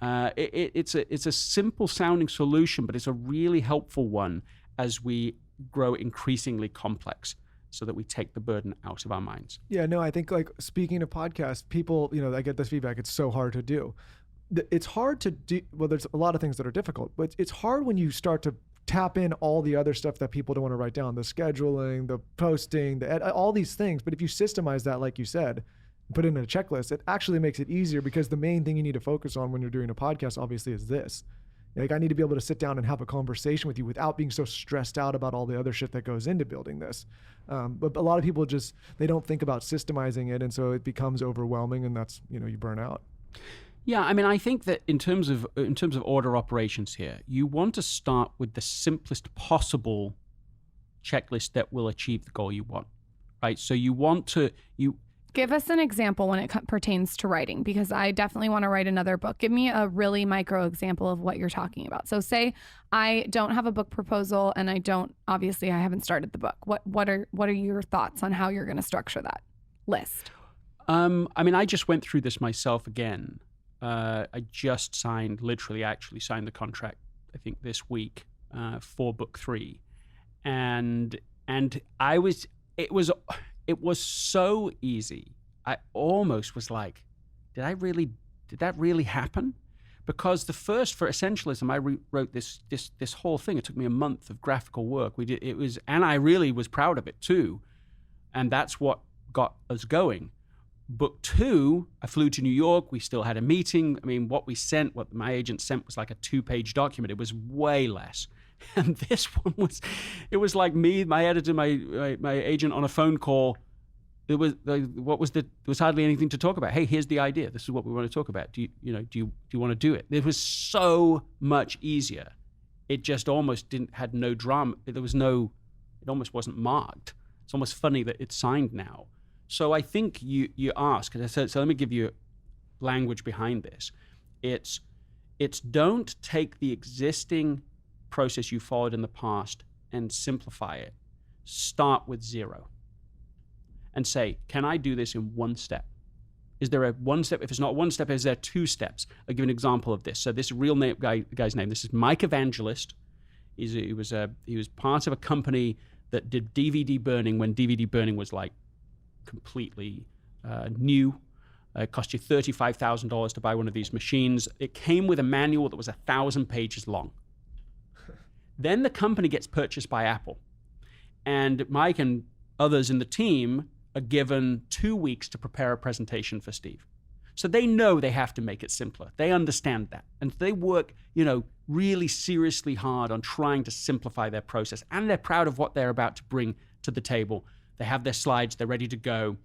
It's a simple sounding solution, but it's a really helpful one as we grow increasingly complex so that we take the burden out of our minds. Yeah, no, I think like speaking of podcasts, people, I get this feedback, it's so hard to do. It's hard to do, well, there's a lot of things that are difficult, but it's hard when you start to tap in all the other stuff that people don't want to write down, the scheduling, the posting, all these things. But if you systemize that, like you said, put it in a checklist, it actually makes it easier because the main thing you need to focus on when you're doing a podcast, obviously, is this. Like, I need to be able to sit down and have a conversation with you without being so stressed out about all the other shit that goes into building this. But a lot of people they don't think about systemizing it. And so it becomes overwhelming, and that's, you burn out. Yeah, I mean, I think that in terms of order operations here, you want to start with the simplest possible checklist that will achieve the goal you want, right? So you want to give us an example when it pertains to writing, because I definitely want to write another book. Give me a really micro example of what you're talking about. So say I don't have a book proposal, and I haven't started the book. What are your thoughts on how you're going to structure that list? I mean, I just went through this myself again. I just actually signed the contract, I think this week, for book 3. And it was so easy. I almost was like, did that really happen? Because for Essentialism, I wrote this whole thing. It took me a month of graphical work. And I really was proud of it too. And that's what got us going. Book 2, I flew to New York. We still had a meeting. I mean, what my agent sent was like a 2-page document. It was way less. And this one it was like me, my editor, my agent on a phone call. There was hardly anything to talk about. Hey, here's the idea. This is what we want to talk about. Do you want to do it? It was so much easier. It just almost had no drama. It almost wasn't marked. It's almost funny that it's signed now. So I think you ask, so let me give you language behind this. It's don't take the existing process you followed in the past and simplify it. Start with 0 and say, can I do this in one step? Is there a one step? If it's not one step, is there 2 steps? I'll give an example of this. So this real guy's name, this is Mike Evangelist. He was part of a company that did DVD burning when DVD burning was like completely new. It cost you $35,000 to buy one of these machines. It came with a manual that was 1,000 pages long. Then the company gets purchased by Apple. And Mike and others in the team are given 2 weeks to prepare a presentation for Steve. So they know they have to make it simpler. They understand that. And they work, really seriously hard on trying to simplify their process. And they're proud of what they're about to bring to the table. They have their slides, they're ready to go.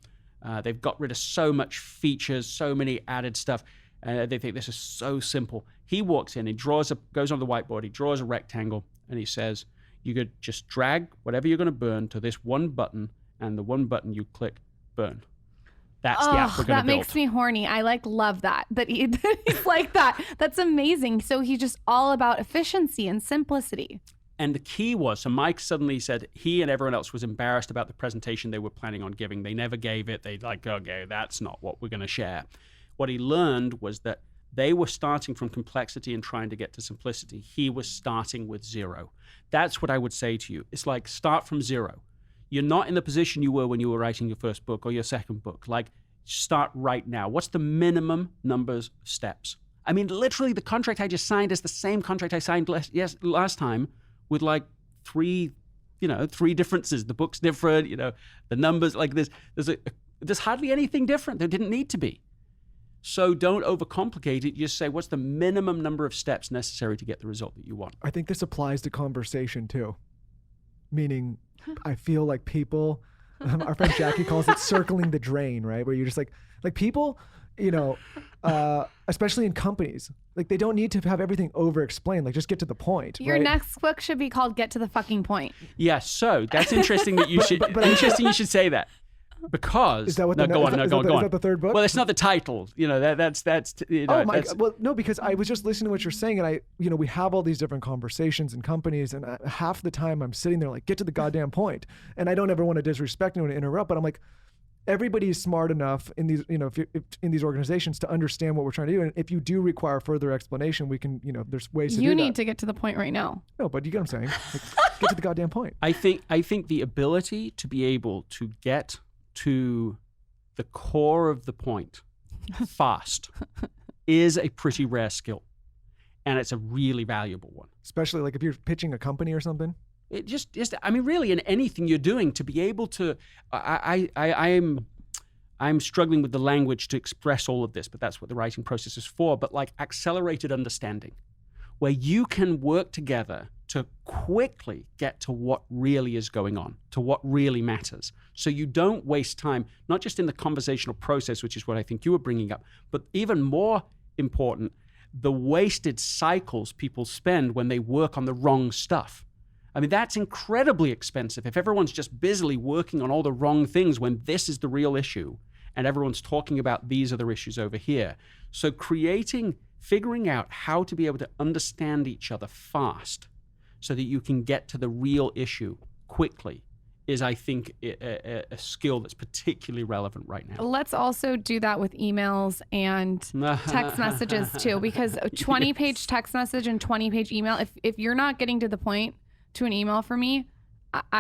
They've got rid of so much features, so many added stuff. They think this is so simple. He walks in, he goes on the whiteboard, he draws a rectangle, and he says, you could just drag whatever you're going to burn to this one button, and the one button you click, burn. That's the app we're going to build. That makes me horny. I love that he's like that. That's amazing. So he's just all about efficiency and simplicity. And the key was, so Mike suddenly said he and everyone else was embarrassed about the presentation they were planning on giving. They never gave it. They okay, that's not what we're going to share. What he learned was that They were starting from complexity and trying to get to simplicity. He was starting with 0. That's what I would say to you. It's like start from 0. You're not in the position you were when you were writing your first book or your second book. Like, start right now. What's the minimum numbers of steps? I mean, literally, the contract I just signed is the same contract I signed last time with like 3 differences. The book's different, the numbers, like there's hardly anything different. There didn't need to be. So don't overcomplicate it. Just say, what's the minimum number of steps necessary to get the result that you want? I think this applies to conversation too. Meaning, I feel like people, our friend Jackie calls it circling the drain, right? Where you're just like people, especially in companies, like they don't need to have everything over-explained. Like, just get to the point. Your next book should be called "Get to the Fucking Point." Yeah. So that's interesting that you should. Interesting you should say that. Because is that what go on. Is that the third book? Well, it's not the title. That's oh my God. Well, no, because I was just listening to what you're saying, and we have all these different conversations in companies, and half the time I'm sitting there like, get to the goddamn point. And I don't ever want to disrespect anyone, to interrupt, but I'm like, everybody is smart enough in these, if in these organizations to understand what we're trying to do. And if you do require further explanation, we can, there's ways to do that. You need to get to the point right now. No, but you get what I'm saying. Like, get to the goddamn point. I think the ability to be able to get to the core of the point fast is a pretty rare skill, and it's a really valuable one. Especially like if you're pitching a company or something. It just is. I mean, really, in anything you're doing, to be able to, I'm struggling with the language to express all of this, but that's what the writing process is for. But like accelerated understanding, where you can work together to quickly get to what really is going on, to what really matters. So you don't waste time, not just in the conversational process, which is what I think you were bringing up, but even more important, the wasted cycles people spend when they work on the wrong stuff. I mean, that's incredibly expensive. If everyone's just busily working on all the wrong things when this is the real issue, and everyone's talking about these other issues over here. So figuring out how to be able to understand each other fast so that you can get to the real issue quickly is, I think, a skill that's particularly relevant right now. Let's also do that with emails and text messages too, because a 20-page text message and 20-page email, if you're not getting to the point to an email for me,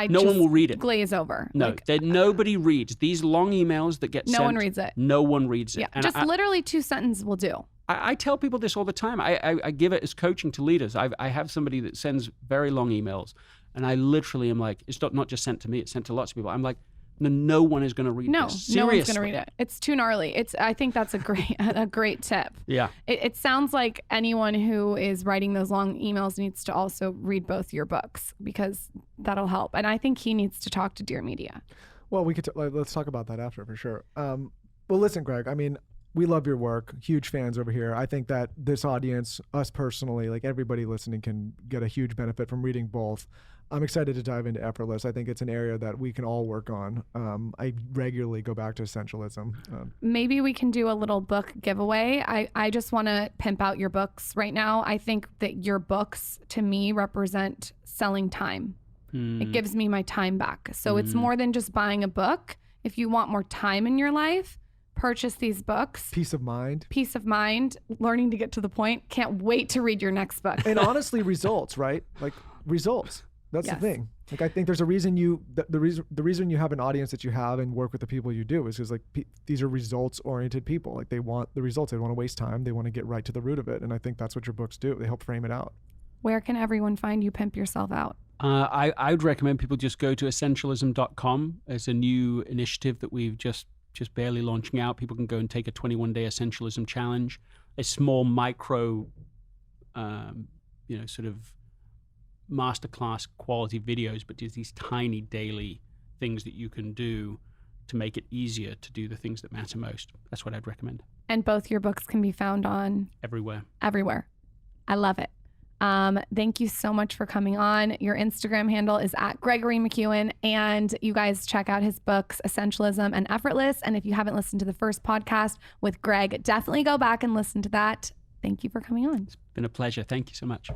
no one will read it. Glaze over. No, nobody reads these long emails that get sent. No one reads it. No one reads it. Yeah, and just literally 2 sentences will do. I tell people this all the time. I give it as coaching to leaders. I have somebody that sends very long emails, and I literally am like, it's not just sent to me, it's sent to lots of people. I'm like, no one is going to read this. Seriously. No one's going to read it. It's too gnarly. I think that's a great tip. Yeah. It sounds like anyone who is writing those long emails needs to also read both your books, because that'll help. And I think he needs to talk to Dear Media. Well, we could let's talk about that after for sure. Well, listen, Greg, I mean, we love your work. Huge fans over here. I think that this audience, us personally, like everybody listening, can get a huge benefit from reading both. I'm excited to dive into Effortless. I think it's an area that we can all work on. I regularly go back to Essentialism. Maybe we can do a little book giveaway. I just want to pimp out your books right now. I think that your books, to me, represent selling time. It gives me my time back. So it's more than just buying a book. If you want more time in your life, purchase these books. Peace of mind, learning to get to the point. Can't wait to read your next book. And honestly, results, right? Like results. That's the thing. Like, I think there's a reason the reason you have an audience that you have and work with the people you do is because like these are results oriented people. Like, they want the results. They don't want to waste time. They want to get right to the root of it. And I think that's what your books do. They help frame it out. Where can everyone find you? Pimp yourself out. I would recommend people just go to essentialism.com. It's a new initiative that we've just barely launching out. People can go and take a 21-day Essentialism challenge, a small micro, sort of masterclass quality videos, but just these tiny daily things that you can do to make it easier to do the things that matter most. That's what I'd recommend. And both your books can be found on everywhere. I love it. Thank you so much for coming on. Your Instagram handle is @GregoryMcKeown, and you guys check out his books, Essentialism and Effortless. And if you haven't listened to the first podcast with Greg, definitely go back and listen to that. Thank you for coming on. It's been a pleasure. Thank you so much.